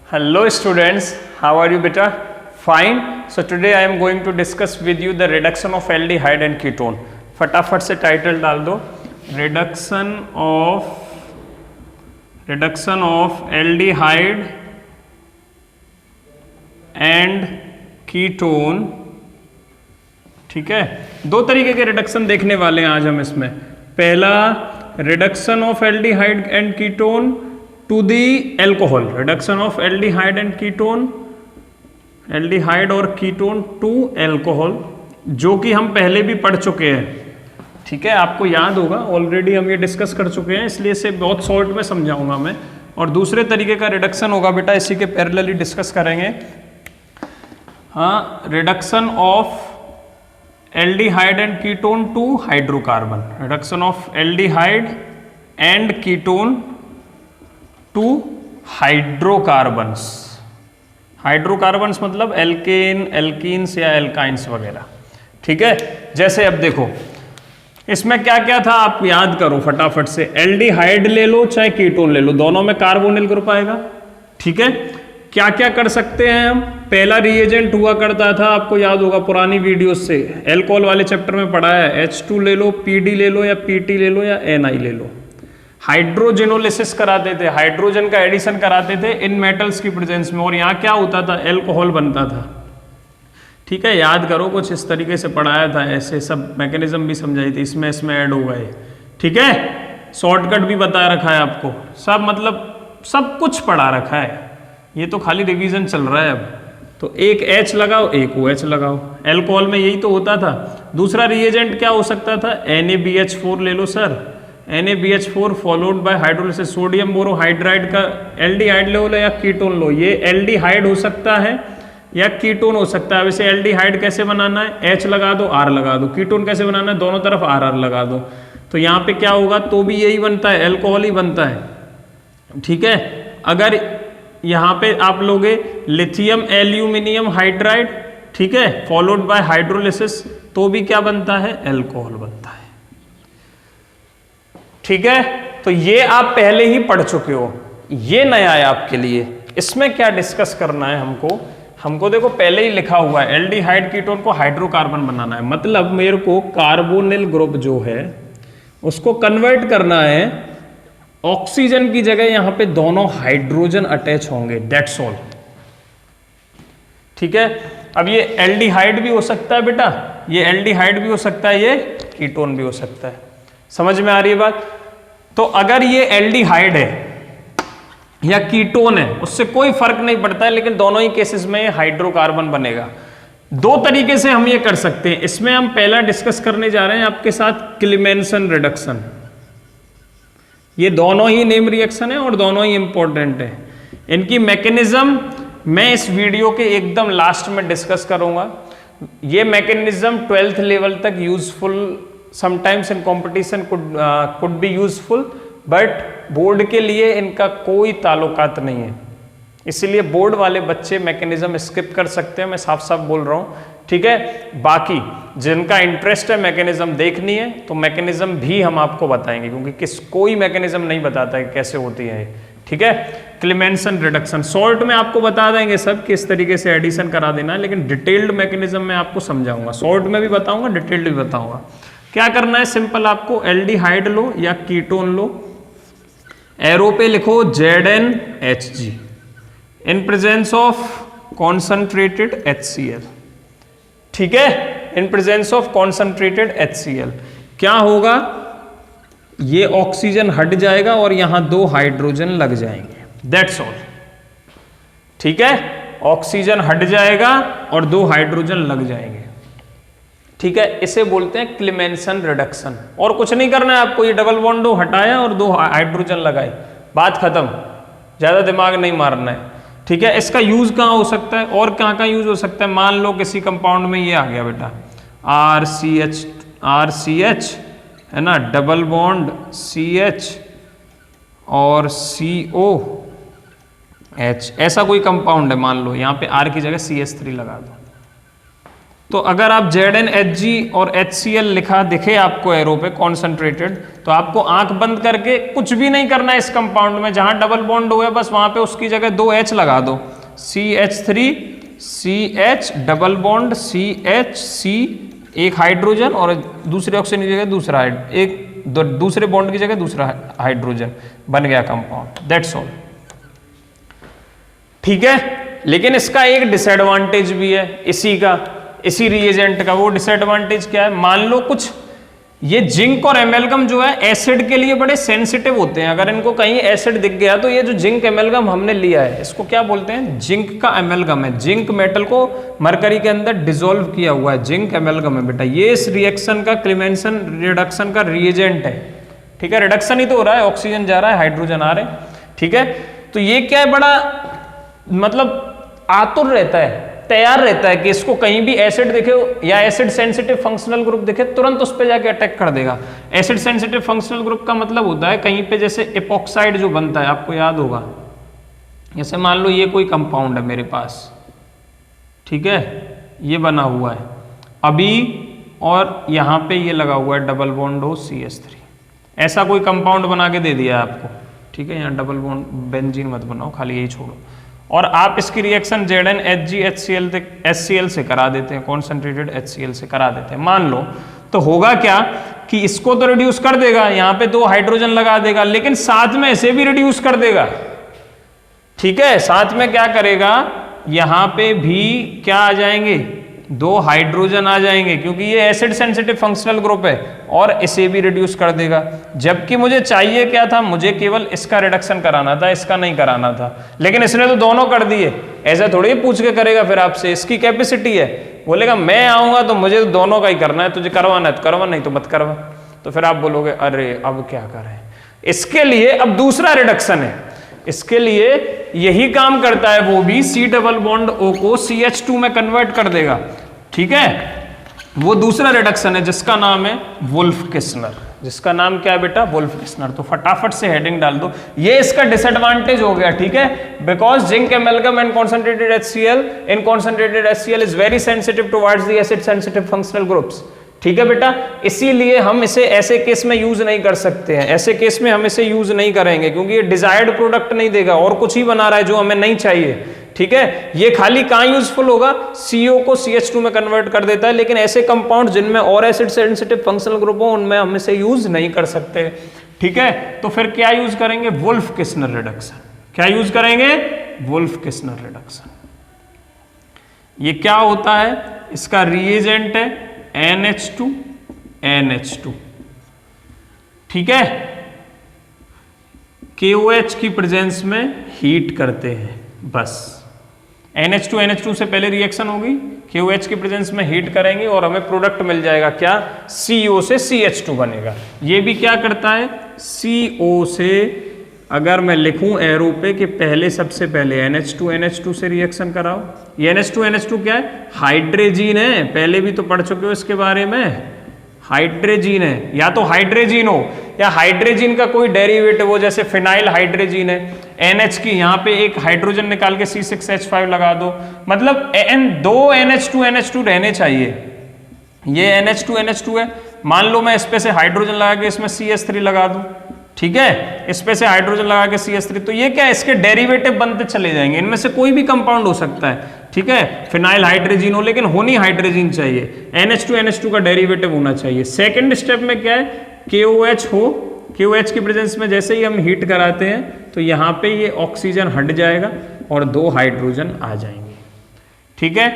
Hello students, how are you beta? Fine. So today I am going to discuss with you the reduction of aldehyde and ketone. फटाफट से title डाल दो, reduction of aldehyde and ketone. ठीक है, दो तरीके के reduction देखने वाले हैं आज हम इसमें. पहला reduction of aldehyde and ketone to the alcohol, reduction of aldehyde and ketone, aldehyde और कीटोन टू एल्कोहल, जो कि हम पहले भी पढ़ चुके हैं. ठीक है, आपको याद होगा, ऑलरेडी हम ये डिस्कस कर चुके हैं, इसलिए इसे बहुत शॉर्ट में समझाऊंगा मैं. और दूसरे तरीके का रिडक्शन होगा बेटा, इसी के पैरेलली डिस्कस करेंगे. हाँ, reduction of aldehyde and ketone to hydrocarbon, reduction of aldehyde and ketone to hydrocarbons. Hydrocarbons मतलब एल्केन, एल्कीन्स या एल्काइंस वगैरह. ठीक है, जैसे अब देखो इसमें क्या क्या था, आप याद करो फटाफट से. एल्डिहाइड ले लो चाहे कीटोन ले लो, दोनों में कार्बोनिल ग्रुप आएगा. ठीक है, क्या क्या कर सकते हैं हम. पहला रिएजेंट हुआ करता था, आपको याद होगा पुरानी वीडियोस से, एल्कोहल वाले चैप्टर में पढ़ा है, H2 ले लो, PD ले लो या PT ले लो या NI ले लो. हाइड्रोजेनोलिसिस कराते थे, हाइड्रोजन का एडिशन कराते थे इन मेटल्स की प्रेजेंस में, और यहाँ क्या होता था, एल्कोहल बनता था. ठीक है, याद करो, कुछ इस तरीके से पढ़ाया था, ऐसे सब मैकेनिज्म भी समझाई थी, इसमें ऐड हो गए. ठीक है, शॉर्टकट भी बता रखा है आपको, सब मतलब सब कुछ पढ़ा रखा है, ये तो खाली रिवीजन चल रहा है अब. तो एक H लगाओ, एक OH लगाओ. एल्कोहल में यही तो होता था. दूसरा रिएजेंट क्या हो सकता था, NaBH4 ले लो sir, NaBH4 followed by hydrolysis, sodium borohydride का एल्डिहाइड लो या कीटोन लो. ये एल्डिहाइड हो सकता है या कीटोन हो सकता है. वैसे एल्डिहाइड कैसे बनाना है, H लगा दो, R लगा दो. कीटोन कैसे बनाना है, दोनों तरफ RR लगा दो. तो यहाँ पे क्या होगा, तो भी यही बनता है, एल्कोहल ही बनता है. ठीक है, अगर यहाँ पे आप लोगे लिथियम एल्यूमिनियम हाइड्राइड, ठीक है, फॉलोड बाय हाइड्रोलिसिस, तो भी क्या बनता है, एल्कोहल बनता है. ठीक है, तो ये आप पहले ही पढ़ चुके हो, ये नया है आपके लिए. इसमें क्या डिस्कस करना है हमको देखो पहले ही लिखा हुआ है, एल्डिहाइड कीटोन को हाइड्रोकार्बन बनाना है. मतलब मेरे को कार्बोनिल ग्रुप जो है उसको कन्वर्ट करना है, ऑक्सीजन की जगह यहां पे दोनों हाइड्रोजन अटैच होंगे, दैट्स ऑल. ठीक है, अब ये एल्डिहाइड भी हो सकता है बेटा, ये एल्डिहाइड भी हो सकता है, ये कीटोन भी हो सकता है. समझ में आ रही है बात. तो अगर ये एल्डिहाइड है या कीटोन है, उससे कोई फर्क नहीं पड़ता है, लेकिन दोनों ही केसेस में हाइड्रोकार्बन बनेगा. दो तरीके से हम ये कर सकते हैं. इसमें हम पहला डिस्कस करने जा रहे हैं आपके साथ, क्लीमेंसन रिडक्शन. ये दोनों ही नेम रिएक्शन है और दोनों ही इंपॉर्टेंट है. इनकी मैकेनिज्म मैं इस वीडियो के एकदम लास्ट में डिस्कस करूंगा. ये मैकेनिज्म 12th लेवल तक useful, sometimes in competition could be useful, but board के लिए इनका कोई ताल्लुकात नहीं है. इसीलिए बोर्ड वाले बच्चे मैकेनिज्म स्किप कर सकते हैं, मैं साफ साफ बोल रहा हूँ. ठीक है, बाकी जिनका इंटरेस्ट है मैकेनिज्म देखनी है तो मैकेनिज्म भी हम आपको बताएंगे, क्योंकि कोई मैकेनिज्म नहीं बताता है कैसे होती है. ठीक है, क्लीमेंसन रिडक्शन शॉर्ट में आपको बता देंगे सब, किस तरीके से एडिशन करा देना है, लेकिन डिटेल्ड मैकेनिज्म में आपको समझाऊंगा. शॉर्ट में भी बताऊंगा, डिटेल्ड भी बताऊंगा. क्या करना है, सिंपल आपको एल्डिहाइड लो या कीटोन लो, एरो पे लिखो ZnHg in presence of concentrated HCl. ठीक है, in presence of concentrated HCl क्या होगा, ये ऑक्सीजन हट जाएगा और यहां दो हाइड्रोजन लग जाएंगे, दैट्स ऑल. ठीक है, ऑक्सीजन हट जाएगा और दो हाइड्रोजन लग जाएंगे. ठीक है, इसे बोलते हैं क्लीमेंसन रिडक्शन. और कुछ नहीं करना है आपको, ये डबल बॉन्ड हटाया और दो हाइड्रोजन लगाए, बात खत्म, ज्यादा दिमाग नहीं मारना है. ठीक है, इसका यूज कहाँ हो सकता है और कहाँ यूज हो सकता है. मान लो किसी कंपाउंड में ये आ गया बेटा, RCH है ना, डबल बॉन्ड CH और COH, ऐसा कोई कंपाउंड है, मान लो यहाँ पे R की जगह CH3 लगा दो, तो अगर आप ZnHg और HCl लिखा दिखे आपको एरो पे कॉन्सेंट्रेटेड, तो आपको आंख बंद करके कुछ भी नहीं करना है इस कंपाउंड में, जहां डबल बॉन्ड हुआ है बस वहां पे उसकी जगह 2 H लगा दो, CH3 CH double bond CH C, एक हाइड्रोजन और दूसरे ऑक्सीजन की जगह दूसरा दूसरे बॉन्ड की जगह दूसरा हाइड्रोजन, बन गया कंपाउंड, दैट्स ऑल। ठीक है, लेकिन इसका एक डिसएडवांटेज भी है इसी रिएजेंट का। वो डिसएडवांटेज क्या है, मान लो कुछ ये जिंक और एमेल्गम जो है एसिड के लिए बड़े सेंसिटिव होते हैं, अगर इनको कहीं एसिड दिख गया तो ये जो जिंक एमेल्गम हमने लिया है इसको क्या बोलते हैं, जिंक का एमेल्गम है, जिंक मेटल को मरकरी के अंदर डिसॉल्व किया हुआ है, जिंक एमेल्गम है बेटा, ये इस रिएक्शन का क्लेमेंसन रिडक्शन का रिएजेंट है। ठीक है, रिडक्शन ही तो हो रहा है, ऑक्सीजन जा रहा है हाइड्रोजन आ रहे हैं। ठीक है, तो ये क्या है, बड़ा मतलब आतुर रहता है, तैयार रहता है कि इसको कहीं भी एसिड दिखे या एसिड सेंसिटिव फंक्शनल ग्रुप दिखे तुरंत उस पर जाके अटैक कर देगा। एसिड सेंसिटिव फंक्शनल ग्रुप का मतलब होता है कहीं पे जैसे एपॉक्साइड जो बनता है, आपको याद होगा, जैसे मान लो ये कोई कंपाउंड है मेरे पास, ठीक है, ये बना हुआ है अभी और यहाँ पे ये लगा हुआ है डबल बॉन्ड हो CH3, ऐसा कोई कंपाउंड बना के दे दिया आपको। ठीक है, यहाँ डबल बॉन्ड बेंजीन मत बनाओ, खाली यही छोड़ो, और आप इसकी रिएक्शन ZnHg HCl से करा देते हैं, कॉन्सेंट्रेटेड HCl से करा देते हैं, मान लो, तो होगा क्या कि इसको तो रिड्यूस कर देगा, यहाँ पे 2 हाइड्रोजन लगा देगा, लेकिन साथ में इसे भी रिड्यूस कर देगा। ठीक है, साथ में क्या करेगा, यहाँ पे भी क्या आ जाएंगे, 2 हाइड्रोजन आ जाएंगे, क्योंकि ये एसिड सेंसिटिव फंक्शनल ग्रुप है, और इसे भी रिड्यूस कर देगा। जबकि मुझे चाहिए क्या था, मुझे केवल इसका रिडक्शन कराना था, इसका नहीं कराना था, लेकिन इसने तो दोनों कर दिए। ऐसा थोड़ी पूछ के करेगा फिर आपसे, इसकी कैपेसिटी है, बोलेगा मैं आऊंगा तो मुझे तो दोनों का ही करना है, तुझे करवाना है तो करवा, नहीं तो मत करवा। तो फिर आप बोलोगे अरे अब क्या करें, इसके लिए अब दूसरा रिडक्शन है, इसके लिए यही काम करता है, वो भी C डबल बॉन्ड O को CH2 में कन्वर्ट कर देगा। ठीक है, वो दूसरा रिडक्शन है जिसका नाम है वुल्फ-किस्नर, जिसका नाम क्या है बेटा, वुल्फ-किस्नर। तो फटाफट से हेडिंग डाल दो, ये इसका डिसएडवांटेज हो गया। ठीक है, because zinc amalgam and concentrated HCl in concentrated HCl is very sensitive towards the acid sensitive functional groups. ठीक है बेटा, इसीलिए हम इसे ऐसे केस में यूज नहीं कर सकते हैं, ऐसे केस में हम इसे यूज नहीं करेंगे, क्योंकि ये डिजायर्ड प्रोडक्ट नहीं देगा और कुछ ही बना रहा है जो हमें नहीं चाहिए। ठीक है, ये खाली कहां यूजफुल होगा, CO को CH2 में कन्वर्ट कर देता है, लेकिन ऐसे कंपाउंड जिनमें और एसिड सेंसिटिव फंक्शनल ग्रुप हो उनमें हम इसे यूज नहीं कर सकते। ठीक है, तो फिर क्या यूज करेंगे, वुल्फ-किस्नर रिडक्शन। क्या यूज करेंगे, वुल्फ-किस्नर रिडक्शन। ये क्या होता है, इसका रिएजेंट है NH2 NH2। ठीक है, KOH की प्रेजेंस में हीट करते हैं, बस NH2 NH2 से पहले रिएक्शन होगी, KOH की प्रेजेंस में हीट करेंगे और हमें प्रोडक्ट मिल जाएगा क्या, CO से CH2 बनेगा। ये भी क्या करता है, CO से अगर मैं लिखूं एरो पे कि पहले सबसे पहले NH2 से रिएक्शन कराओ, ये NH2 क्या है, हाइड्रोजीन है, पहले भी तो पढ़ चुके हो इसके बारे में, हाइड्रोजीन है, या तो हाइड्रोजीन हो या हाइड्रोजीन का कोई डेरिवेटिव हो, जैसे फिनाइल हाइड्रोजीन है, NH की यहाँ पे एक हाइड्रोजन निकाल के C6H5 लगा दो, मतलब दो NH2 रहने चाहिए। ये NH2 है, मान लो मैं इस पे से हाइड्रोजन लगा के इसमें CH3 लगा दूं, ठीक है, इस पे से हाइड्रोजन लगा के CH3, तो ये क्या, इसके डेरिवेटिव बनते चले जाएंगे, इनमें से कोई भी कंपाउंड हो सकता है। ठीक है, फिनाइल हाइड्रोजीन हो, लेकिन होनी हाइड्रोजीन चाहिए, NH2 का डेरिवेटिव होना चाहिए। सेकंड स्टेप में क्या है, KOH हो, KOH की प्रेजेंस में जैसे ही हम हीट कराते हैं तो यहाँ पे ये ऑक्सीजन हट जाएगा और 2 हाइड्रोजन आ जाएंगे। ठीक है,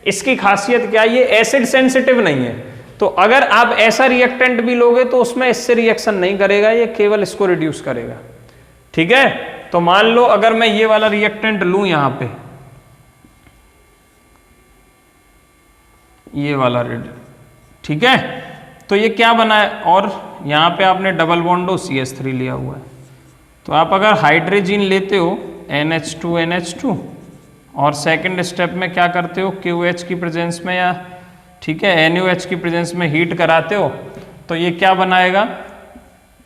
इसकी खासियत क्या है, ये एसिड सेंसिटिव नहीं है, तो अगर आप ऐसा रिएक्टेंट भी लोगे तो उसमें इससे रिएक्शन नहीं करेगा, ये केवल इसको रिड्यूस करेगा। ठीक है, तो मान लो अगर मैं ये वाला रिएक्टेंट लूं, यहां पे ये वाला रेड, ठीक है, तो ये क्या बना है, और यहां पे आपने डबल बॉन्ड CH3 लिया हुआ है, तो आप अगर हाइड्रोजीन लेते हो NH2 और सेकंड स्टेप में क्या करते हो, KOH की प्रेजेंस में या ठीक है NaOH की प्रेजेंस में हीट कराते हो, तो ये क्या बनाएगा,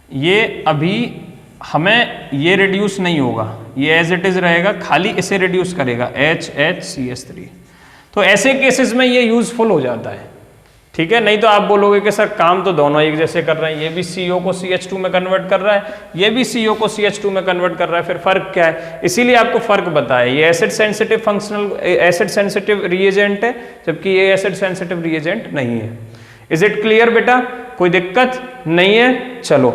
ये अभी हमें ये रिड्यूस नहीं होगा, ये एज इट इज रहेगा, खाली इसे रिड्यूस करेगा HCH3। तो ऐसे केसेस में ये यूजफुल हो जाता है, ठीक है। नहीं तो आप बोलोगे कि सर काम तो दोनों एक जैसे कर रहे हैं, ये भी CO को CH2 में कन्वर्ट कर रहा है, ये भी CO को CH2 में कन्वर्ट कर रहा है, फिर फर्क क्या है? इसीलिए आपको फर्क बताया, ये acid sensitive functional acid sensitive reagent है, जबकि ये एसिड सेंसिटिव रिएजेंट नहीं है। इज इट क्लियर बेटा? कोई दिक्कत नहीं है? चलो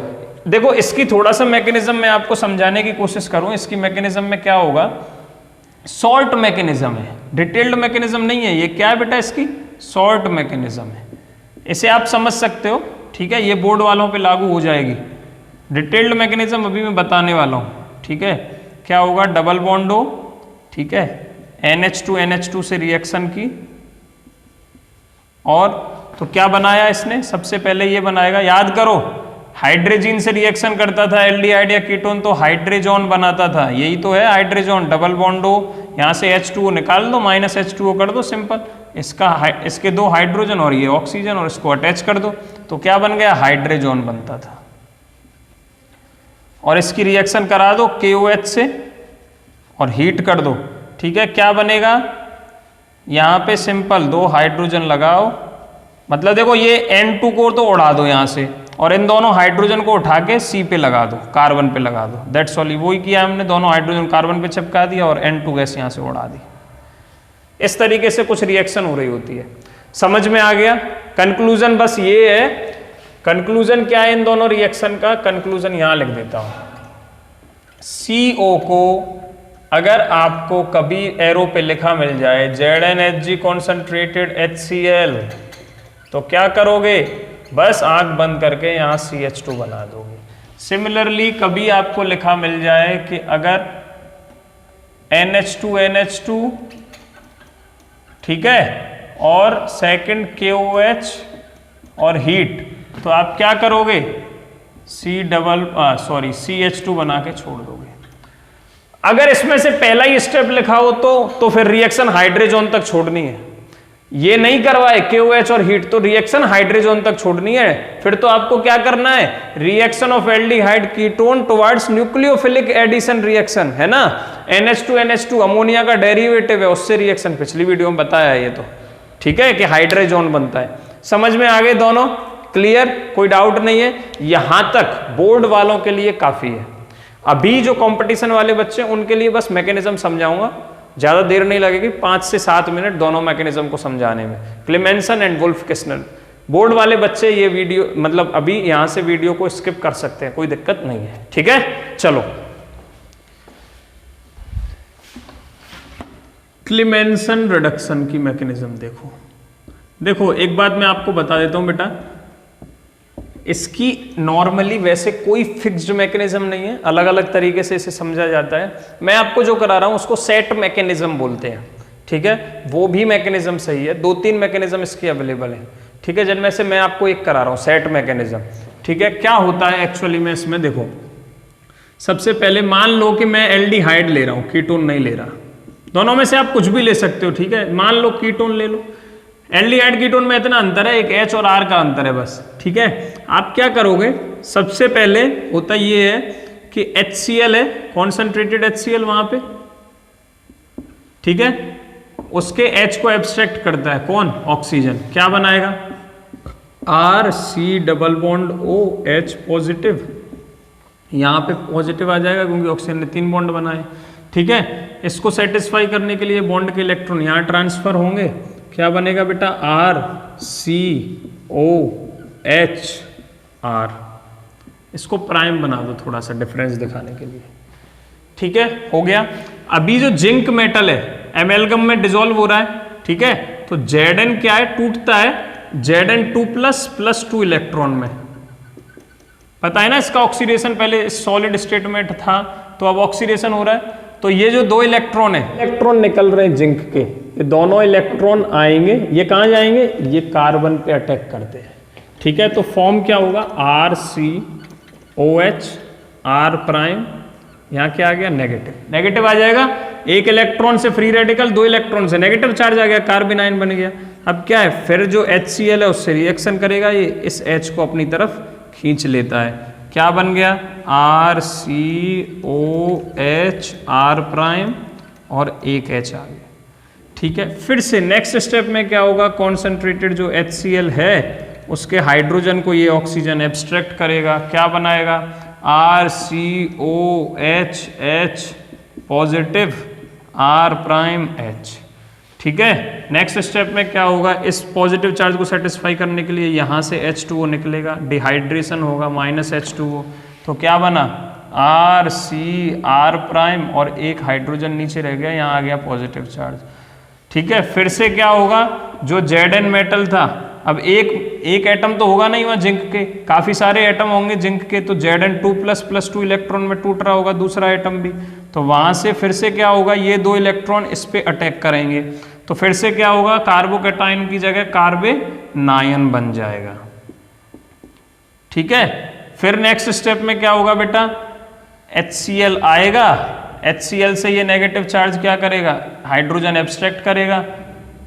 देखो इसकी थोड़ा सा मैकेनिज्म मैं आपको समझाने की कोशिश करूं। इसकी मैकेनिज्म में क्या होगा, सॉर्ट मैकेनिज्म है, डिटेल्ड मैकेनिज्म नहीं है। ये क्या है बेटा? इसकी सॉर्ट मैकेनिज्म है, इसे आप समझ सकते हो, ठीक है। ये बोर्ड वालों पे लागू हो जाएगी। डिटेल्ड मैकेनिज्म अभी मैं बताने वाला हूं, ठीक है। क्या होगा? डबल बॉन्ड हो, ठीक है, NH2 से रिएक्शन की, और तो क्या बनाया इसने? सबसे पहले ये बनाएगा, याद करो हाइड्रोजन से रिएक्शन करता था एल्डिहाइड या कीटोन तो हाइड्रोजन बनाता था, यही तो है हाइड्रोजन। डबल बॉन्ड हो, यहाँ से H2O निकाल दो, -H2O कर दो, सिंपल। इसके 2 हाइड्रोजन और ये ऑक्सीजन, और इसको अटैच कर दो, तो क्या बन गया? हाइड्रोजन बनता था। और इसकी रिएक्शन करा दो KOH से और हीट कर दो, ठीक है। क्या बनेगा? यहाँ पे सिंपल 2 हाइड्रोजन लगाओ, मतलब देखो ये N2 को तो उड़ा दो यहाँ से, और इन दोनों हाइड्रोजन को उठा के C पे लगा दो, कार्बन पे लगा दो। दैट्स ऑल, वही किया हमने, दोनों हाइड्रोजन कार्बन पे चिपका दिया और N2 गैस यहाँ से उड़ा दी। इस तरीके से कुछ रिएक्शन हो रही होती है। समझ में आ गया? कंक्लूजन बस ये है। कंक्लूजन क्या है इन दोनों रिएक्शन का? कंक्लूजन यहां लिख देता हूं। CO को अगर आपको कभी एरो पे लिखा मिल जाए ZnHg कॉन्सेंट्रेटेड HCl, तो क्या करोगे? बस आंख बंद करके यहां CH2 बना दोगे। सिमिलरली कभी आपको लिखा मिल जाए कि अगर NH2 ठीक है, और सेकंड KOH और हीट, तो आप क्या करोगे? CH2 बना के छोड़ दोगे। अगर इसमें से पहला ही स्टेप लिखा हो तो फिर रिएक्शन हाइड्रोजन तक छोड़नी है। ये नहीं करवाए KOH और हीट, तो रिएक्शन हाइड्रोजन तक छोड़नी है। फिर तो आपको क्या करना है? Reaction of aldehyde ketone towards nucleophilic addition reaction, है ना। NH2 अमोनिया का डेरिवेटिव है, उससे रिएक्शन पिछली वीडियो में बताया है ये तो, ठीक है, कि हाइड्रोजन बनता है। समझ में आ गए दोनों? क्लियर? कोई डाउट नहीं है? यहां तक बोर्ड वालों के लिए काफी है। अभी जो कंपटीशन वाले बच्चे हैं उनके लिए बस मैकेनिज्म समझाऊंगा, ज्यादा देर नहीं लगेगी, 5 से 7 मिनट दोनों मैकेनिज्म को समझाने में। Clemmensen and Wolff Kishner. Board वाले बच्चे ये वीडियो मतलब अभी यहां से वीडियो को स्किप कर सकते हैं, कोई दिक्कत नहीं है, ठीक है। चलो क्लेमेंसन रिडक्शन की मैकेनिज्म देखो एक बात मैं आपको बता देता हूं बेटा, इसकी नॉर्मली वैसे कोई फिक्स्ड मैकेनिज्म नहीं है, अलग अलग तरीके से इसे समझा जाता है। मैं आपको जो करा रहा हूं उसको सेट मैकेनिज्म बोलते हैं, ठीक है। वो भी मैकेनिज्म सही है, 2-3 मैकेनिज्म इसकी अवेलेबल है, ठीक है, जिनमें से मैं आपको एक करा रहा हूं, सेट मैकेनिज्म, ठीक है। क्या होता है एक्चुअली में इसमें? देखो सबसे पहले मान लो कि मैं एल्डिहाइड ले रहा हूं, कीटोन नहीं ले रहा, दोनों में से आप कुछ भी ले सकते हो, ठीक है। मान लो कीटोन ले लो, एल्डिहाइड कीटोन में इतना अंतर है, एक H और R का अंतर है बस, ठीक है। आप क्या करोगे? सबसे पहले होता ये है कि HCl है, कॉन्सेंट्रेटेड HCl वहां पे, ठीक है, उसके H को एब्स्ट्रैक्ट करता है कौन? ऑक्सीजन। क्या बनाएगा? RC double bond OH positive, यहां पे पॉजिटिव आ जाएगा क्योंकि ऑक्सीजन ने 3 बॉन्ड बनाए, ठीक है। इसको सेटिस्फाई करने के लिए बॉन्ड के इलेक्ट्रॉन यहां ट्रांसफर होंगे, क्या बनेगा बेटा? RCOHR। इसको प्राइम बना दो थोड़ा सा डिफरेंस दिखाने के लिए, ठीक है, हो गया। अभी जो जिंक मेटल है एमेल्गम में डिसॉल्व हो रहा है, ठीक है, तो Zn क्या है? टूटता है Zn2 प्लस 2 इलेक्ट्रॉन में, पता है ना। इसका ऑक्सीडेशन पहले सॉलिड स्टेट में था, तो अब ऑक्सीडेशन हो रहा है, तो ये जो 2 इलेक्ट्रॉन है, इलेक्ट्रॉन निकल रहे हैं जिंक के, ये दोनों इलेक्ट्रॉन आएंगे, ये कहां जाएंगे? ये कार्बन पे अटैक करते हैं, ठीक है। तो फॉर्म क्या होगा? RCOH R प्राइम, यहां क्या आ गया? नेगेटिव आ जाएगा। एक इलेक्ट्रॉन से फ्री रेडिकल, 2 इलेक्ट्रॉन से नेगेटिव चार्ज आ गया, कार्बन आयन बन गया। अब क्या है? फिर जो HCl है उससे रिएक्शन करेगा, ये इस H को अपनी तरफ खींच लेता है, क्या बन गया? RCOH R प्राइम और एक H आ गया। ठीक है, फिर से नेक्स्ट स्टेप में क्या होगा, कॉन्सेंट्रेटेड जो HCl है उसके हाइड्रोजन को ये ऑक्सीजन एब्स्ट्रैक्ट करेगा, क्या बनाएगा, RCOH पॉजिटिव R'H। ठीक है, नेक्स्ट स्टेप में क्या होगा, इस पॉजिटिव चार्ज को सेटिस्फाई करने के लिए यहाँ से H2O निकलेगा, डिहाइड्रेशन होगा -H2O, तो क्या बना RCR' और एक हाइड्रोजन नीचे रह गया, यहाँ आ गया पॉजिटिव चार्ज। ठीक है, फिर से क्या होगा, जो Zn मेटल था, अब एक एटम तो होगा नहीं वहाँ जिंक के, काफी सारे एटम होंगे जिंक के, तो Zn2++2 इलेक्ट्रॉन में टूट रहा होगा दूसरा एटम भी, तो वहां से फिर से क्या होगा, ये 2 इलेक्ट्रॉन इस पे अटैक करेंगे, तो फिर से क्या होगा, कार्बोकैटायन की जगह कार्बेनायन बन जाएगा। ठीक है, फिर नेक्स्ट स्टेप में क्या होगा बेटा, HCl आएगा, HCl से ये नेगेटिव चार्ज क्या करेगा, हाइड्रोजन एब्स्ट्रैक्ट करेगा।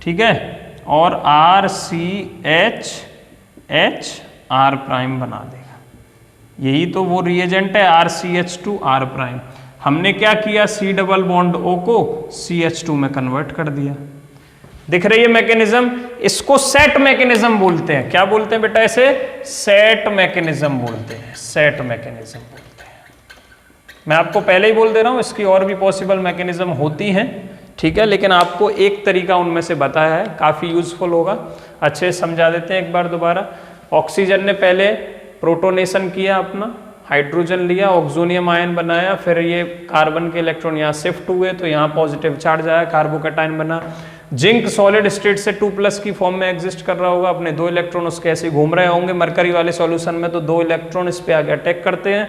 ठीक है, और RCHR' बना देगा, यही तो वो रिएजेंट है RCH2R'। हमने क्या किया, C डबल बॉन्ड O को CH2 में कन्वर्ट कर दिया। दिख रही है मैकेनिज्म, इसको सेट मैकेनिज्म बोलते हैं। क्या बोलते हैं बेटा, इसे सेट मैकेनिज्म बोलते हैं, सेट मैकेनिज्म बोलते हैं। मैं आपको पहले ही बोल दे रहा हूं, इसकी और भी पॉसिबल मैकेनिज्म होती हैं। ठीक है, लेकिन आपको एक तरीका उनमें से बताया है, काफी यूजफुल होगा। अच्छे समझा देते हैं एक बार दोबारा। ऑक्सीजन ने पहले प्रोटोनेशन किया, अपना हाइड्रोजन लिया, ऑक्सोनियम आयन बनाया, फिर ये कार्बन के इलेक्ट्रॉन यहाँ शिफ्ट हुए तो यहाँ पॉजिटिव चार्ज आया, कार्बोकैटायन बना। जिंक सॉलिड स्टेट से 2+ की फॉर्म में एग्जिस्ट कर रहा होगा, अपने 2 इलेक्ट्रॉन उसके ऐसे घूम रहे होंगे मरकरी वाले सॉल्यूशन में, तो 2 इलेक्ट्रॉन इस पे आगे अटैक करते हैं,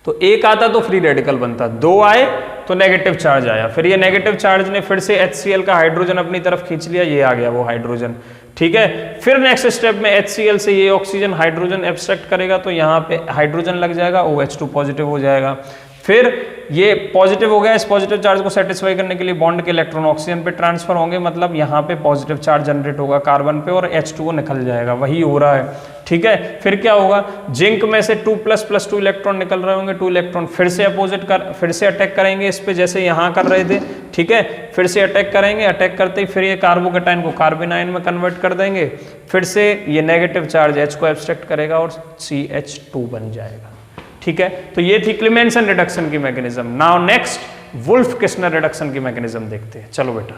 तो एक आता तो फ्री रेडिकल बनता, 2 आए तो नेगेटिव चार्ज आया, फिर ये नेगेटिव चार्ज ने फिर से HCl का हाइड्रोजन अपनी तरफ खींच लिया, ये आ गया वो हाइड्रोजन। ठीक है, फिर नेक्स्ट स्टेप में HCl से ये ऑक्सीजन हाइड्रोजन एब्स्ट्रैक्ट करेगा, तो यहाँ पे हाइड्रोजन लग जाएगा, OH2 पॉजिटिव हो जाएगा। फिर ये पॉजिटिव हो गया, इस पॉजिटिव चार्ज को सेटिस्फाई करने के लिए बॉन्ड के इलेक्ट्रॉन ऑक्सीजन पे ट्रांसफर होंगे, मतलब यहाँ पे पॉजिटिव चार्ज जनरेट होगा कार्बन पे और H2O निकल जाएगा, वही हो रहा है। ठीक है, फिर क्या होगा, जिंक में से 2++2 इलेक्ट्रॉन निकल रहे होंगे, 2 इलेक्ट्रॉन फिर से फिर से अटैक करेंगे इस पे, जैसे यहाँ कर रहे थे। ठीक है, फिर से अटैक करेंगे, अटैक करते ही फिर ये कार्बोकैटायन को कार्बेनायन में कन्वर्ट कर देंगे, फिर से ये नेगेटिव चार्ज H को एब्स्ट्रैक्ट करेगा और CH2 बन जाएगा। ठीक है, तो ये थी क्लेमेंसन रिडक्शन की mechanism. Now next Wolff Kishner reduction की मैकेनिज्म देखते हैं। चलो बेटा,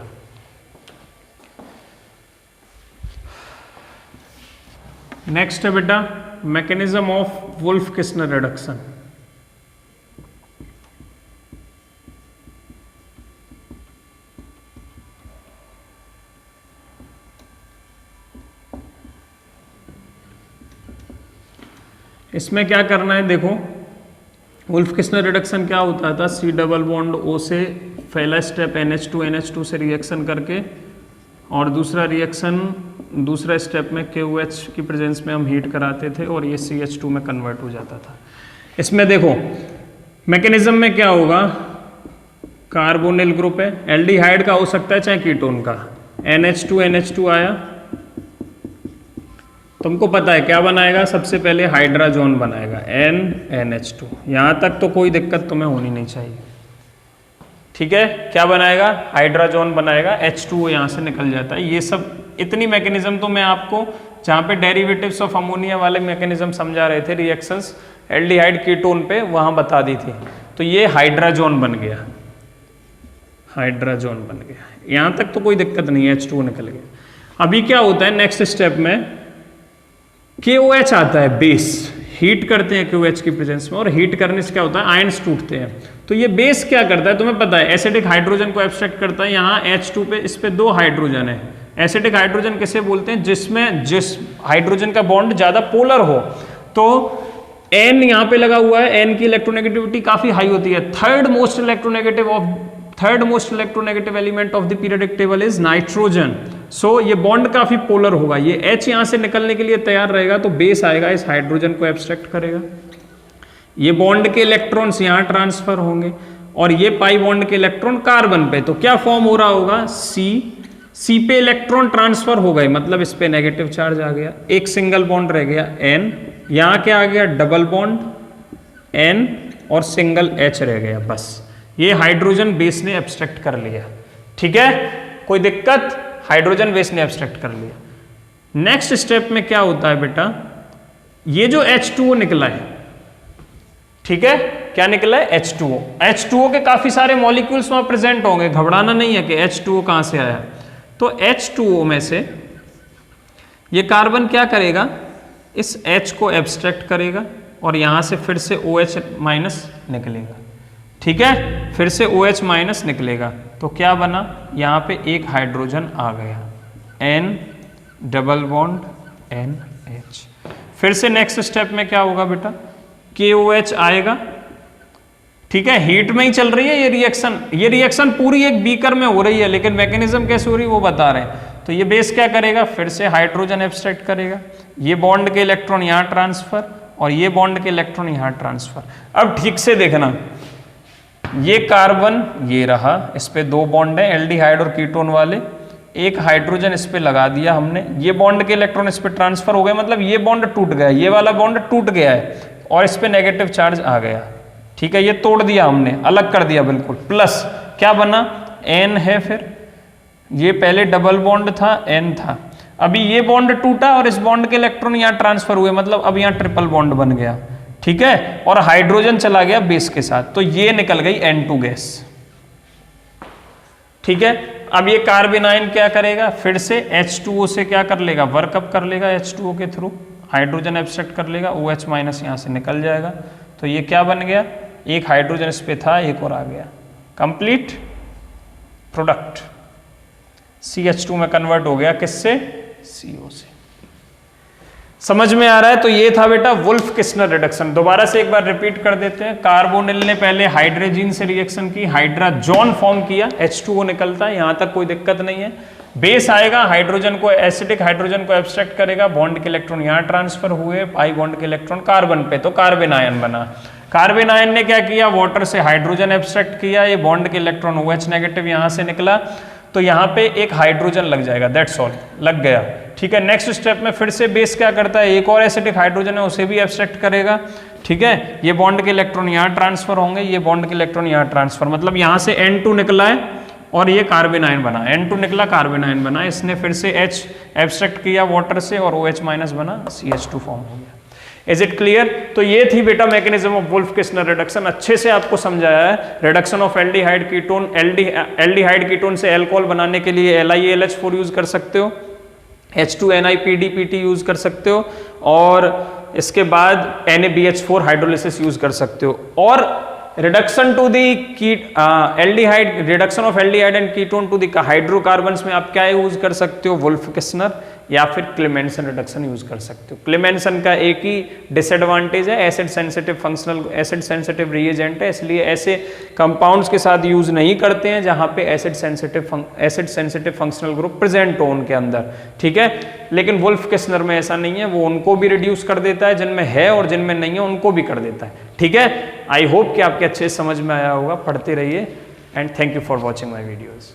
नेक्स्ट है बेटा mechanism of Wolff Kishner reduction. इसमें क्या करना है, देखो वुल्फ किस्नर रिडक्शन क्या होता था, C डबल बॉन्ड O से पहला स्टेप NH2 से रिएक्शन करके, और दूसरा स्टेप में KOH की प्रेजेंस में हम हीट कराते थे और ये CH2 में कन्वर्ट हो जाता था। इसमें देखो मैकेनिज्म में क्या होगा, कार्बोनिल ग्रुप है, एल्डिहाइड का हो सकता है चाहे कीटोन का, NH2 आया, तुमको पता है क्या बनाएगा, सबसे पहले हाइड्राजोन बनाएगा NH2, यहां तक तो कोई दिक्कत तुम्हें होनी नहीं चाहिए। ठीक है, क्या बनाएगा, हाइड्राजोन बनाएगा, H2O यहां से निकल जाता है। ये सब इतनी मैकेनिज्म तो मैं आपको जहां पे डेरिवेटिव्स ऑफ अमोनिया वाले मैकेनिज्म समझा रहे थे रिएक्शंस एल्डिहाइड कीटोन पे, वहां बता दी थी। तो ये हाइड्राजोन बन गया, हाइड्राजोन बन गया, यहां तक तो कोई दिक्कत नहीं है, H2O निकल गया। अभी क्या होता है नेक्स्ट स्टेप में, KOH आता है, बेस हीट करते हैं KOH की प्रेजेंस में, और हीट करने से क्या होता है, आयंस टूटते हैं। तो ये बेस क्या करता है तुम्हें पता है, एसिडिक हाइड्रोजन को एब्स्ट्रैक्ट करता है, यहाँ H2 पे, इस पे 2 हाइड्रोजन है। एसिडिक हाइड्रोजन किसे बोलते हैं, जिस हाइड्रोजन का बॉन्ड ज्यादा पोलर हो। तो N यहाँ पे लगा हुआ है, N की इलेक्ट्रोनेगेटिविटी काफी हाई होती है। Third most electronegative element of the periodic table is nitrogen. So ये बॉन्ड काफी पोलर होगा, ये H यहां से निकलने के लिए तैयार रहेगा, तो बेस आएगा, इस हाइड्रोजन को एब्स्ट्रैक्ट करेगा, ये बॉन्ड के इलेक्ट्रॉन्स यहां ट्रांसफर होंगे, और ये पाई बॉन्ड के इलेक्ट्रॉन कार्बन पे, तो क्या फॉर्म हो रहा होगा, C पे इलेक्ट्रॉन ट्रांसफर हो गए, मतलब इस पे नेगेटिव चार्ज आ गया, एक सिंगल बॉन्ड रह गया N, यहां क्या आ गया, डबल बॉन्ड N और सिंगल H रह गया, बस ये हाइड्रोजन बेस ने एब्स्ट्रैक्ट कर लिया। ठीक है, कोई दिक्कत, हाइड्रोजन बेस ने एब्स्ट्रैक्ट कर लिया। नेक्स्ट स्टेप में क्या होता है बेटा, ये जो H2O निकला है, ठीक है, क्या निकला है H2O। H2O के काफी सारे मॉलिक्यूल्स वहां प्रेजेंट होंगे, घबराना नहीं है कि H2O कहां से आया। तो H2O में से ये कार्बन क्या करेगा, इस H को एब्स्ट्रैक्ट करेगा और यहां से फिर से OH माइनस निकलेगा, ठीक है, फिर से OH माइनस निकलेगा। तो क्या बना, यहां पे एक हाइड्रोजन आ गया, N डबल बॉन्ड NH। फिर से नेक्स्ट स्टेप में क्या होगा बेटा, KOH आएगा, ठीक है, हीट में ही चल रही है ये रिएक्शन। ये रिएक्शन पूरी एक बीकर में हो रही है, लेकिन मैकेनिज्म कैसे हो रही है वो बता रहे हैं। तो ये बेस क्या करेगा, फिर से हाइड्रोजन एब्स्ट्रैक्ट करेगा, ये बॉन्ड के इलेक्ट्रॉन यहां ट्रांसफर और ये बॉन्ड के इलेक्ट्रॉन यहां ट्रांसफर। अब ठीक से देखना, ये कार्बन ये रहा, इस पे दो बॉन्ड है एल्डिहाइड और कीटोन वाले, एक हाइड्रोजन इस पे लगा दिया हमने, ये बॉन्ड के इलेक्ट्रॉन इस पे ट्रांसफर हो गए, मतलब ये बॉन्ड टूट गया, ये वाला बॉन्ड टूट गया है और इस पे नेगेटिव चार्ज आ गया, ठीक है, ये तोड़ दिया हमने, अलग कर दिया बिल्कुल। प्लस क्या बना, N है, फिर ये पहले डबल बॉन्ड था, N था, अभी ये बॉन्ड टूटा और इस बॉन्ड के इलेक्ट्रॉन यहाँ ट्रांसफर हुए, मतलब अब यहाँ ट्रिपल बॉन्ड बन गया, ठीक है, और हाइड्रोजन चला गया बेस के साथ, तो ये निकल गई N2 गैस, ठीक है। अब ये कार्बेनाइन क्या करेगा, फिर से H2O से क्या कर लेगा, वर्कअप कर लेगा H2O के थ्रू, हाइड्रोजन एब्स्ट्रैक्ट कर लेगा, OH माइनस यहाँ से निकल जाएगा, तो ये क्या बन गया, एक हाइड्रोजन इस पे था, एक और आ गया, कंप्लीट प्रोडक्ट CH2 में कन्वर्ट हो गया, किससे, CO से। समझ में आ रहा है। तो ये था बेटा वुल्फ किस्नर रिडक्शन। दोबारा से एक बार रिपीट कर देते हैं। कार्बोनिल ने पहले हाइड्रोजन से रिएक्शन की, हाइड्राजोन फॉर्म किया, H2O निकलता है, यहां तक कोई दिक्कत नहीं है। बेस आएगा, हाइड्रोजन को, एसिडिक हाइड्रोजन को एब्स्ट्रैक्ट करेगा, बॉन्ड के इलेक्ट्रॉन यहां ट्रांसफर हुए, पाई बॉन्ड के इलेक्ट्रॉन कार्बन पे, तो कार्बन आयन बना। कार्बन आयन ने क्या किया, वाटर से हाइड्रोजन एब्स्ट्रैक्ट किया, ये बॉन्ड के इलेक्ट्रॉन OH नेगेटिव यहां से निकला, तो यहाँ पे एक हाइड्रोजन लग जाएगा, दैट्स ऑल, लग गया, ठीक है। नेक्स्ट स्टेप में फिर से बेस क्या करता है, एक और एसिडिक हाइड्रोजन है उसे भी एब्स्ट्रैक्ट करेगा, ठीक है, ये बॉन्ड के इलेक्ट्रॉन यहाँ ट्रांसफर होंगे, ये बॉन्ड के इलेक्ट्रॉन यहाँ ट्रांसफर, मतलब यहाँ से N2 निकला है और ये कार्बन आयन बना, N2 निकला, कार्बन आयन बना, इसने फिर से H एब्स्ट्रैक्ट किया वाटर से और OH माइनस बना, CH2 फॉर्म हो गया। Is it clear. तो ये थी बेटा mechanism of Wolff Kishner reduction. अच्छे से आपको समझाया है। Reduction of aldehyde ketone, aldehyde ketone से अल्कोहल बनाने के लिए LiAlH4 यूज कर सकते हो, H2NiPDPT यूज कर सकते हो, और इसके बाद NaBH4 हाइड्रोलिसिस यूज कर सकते हो। और reduction to the aldehyde, reduction of aldehyde and ketone to the hydrocarbons में आप क्या यूज कर सकते हो, वुल्फ किस्नर या फिर क्लेमेंसन रिडक्शन यूज कर सकते हो। क्लेमेंसन का एक ही डिसएडवांटेज है, acid sensitive functional, acid sensitive reagent है, इसलिए ऐसे कंपाउंड्स के साथ यूज नहीं करते हैं जहां पे acid sensitive functional group present हो उनके अंदर, ठीक है। लेकिन वुल्फ किस्नर में ऐसा नहीं है, वो उनको भी रिड्यूस कर देता है, जिनमें है और जिनमें नहीं है उनको भी कर देता है, ठीक है। आई होप कि आपके अच्छे समझ में आया होगा। पढ़ते रहिए and thank you for watching my videos.